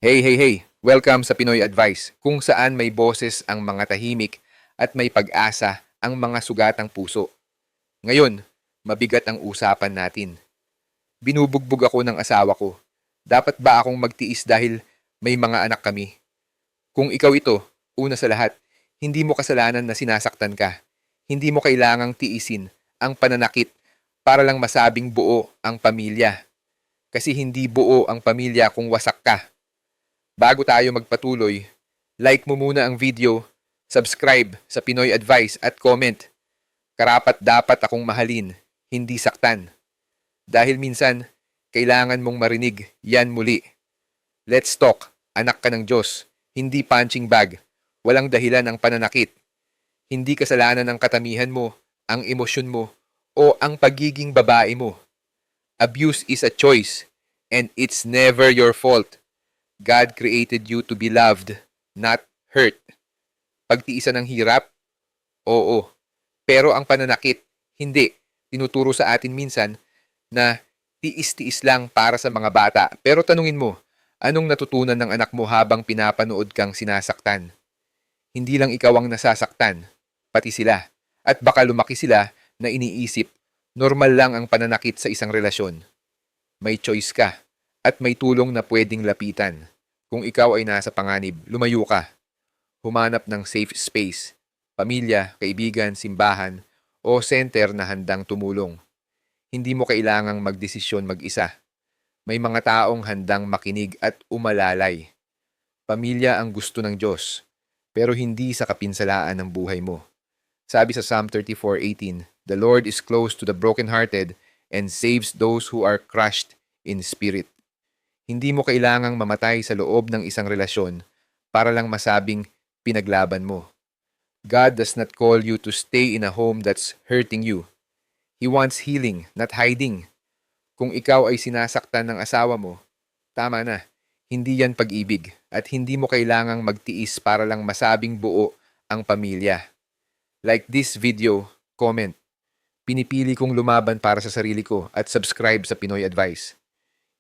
Hey, hey, hey! Welcome sa Pinoy Advice, kung saan may boses ang mga tahimik at may pag-asa ang mga sugatang puso. Ngayon, mabigat ang usapan natin. Binubugbog ako ng asawa ko. Dapat ba akong magtiis dahil may mga anak kami? Kung ikaw ito, una sa lahat, hindi mo kasalanan na sinasaktan ka. Hindi mo kailangang tiisin ang pananakit para lang masabing buo ang pamilya. Kasi hindi buo ang pamilya kung wasak ka. Bago tayo magpatuloy, like mo muna ang video, subscribe sa Pinoy Advice at comment. Karapat dapat akong mahalin, hindi saktan. Dahil minsan, kailangan mong marinig yan muli. Let's talk, anak ka ng Diyos, hindi punching bag. Walang dahilan ang pananakit. Hindi kasalanan ng katamihan mo, ang emosyon mo, o ang pagiging babae mo. Abuse is a choice, and it's never your fault. God created you to be loved, not hurt. Pagtiisan ng hirap? Oo. Pero ang pananakit, hindi. Tinuturo sa atin minsan na tiis-tiis lang para sa mga bata. Pero tanungin mo, anong natutunan ng anak mo habang pinapanood kang sinasaktan? Hindi lang ikaw ang nasasaktan, pati sila. At baka lumaki sila na iniisip, normal lang ang pananakit sa isang relasyon. May choice ka at may tulong na pwedeng lapitan. Kung ikaw ay nasa panganib, lumayo ka. Humanap ng safe space, pamilya, kaibigan, simbahan, o center na handang tumulong. Hindi mo kailangang magdesisyon mag-isa. May mga taong handang makinig at umalalay. Pamilya ang gusto ng Diyos, pero hindi sa kapinsalaan ng buhay mo. Sabi sa Psalm 34:18, "The Lord is close to the brokenhearted and saves those who are crushed in spirit." Hindi mo kailangang mamatay sa loob ng isang relasyon para lang masabing pinaglaban mo. God does not call you to stay in a home that's hurting you. He wants healing, not hiding. Kung ikaw ay sinasaktan ng asawa mo, tama na. Hindi yan pag-ibig at hindi mo kailangang magtiis para lang masabing buo ang pamilya. Like this video, comment. Pinipili kong lumaban para sa sarili ko at subscribe sa Pinoy Advice.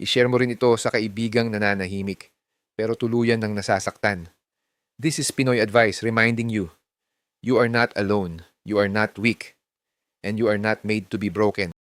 I-share mo rin ito sa kaibigang nananahimik, pero tuluyan ng nasasaktan. This is Pinoy Advice reminding you, you are not alone, you are not weak, and you are not made to be broken.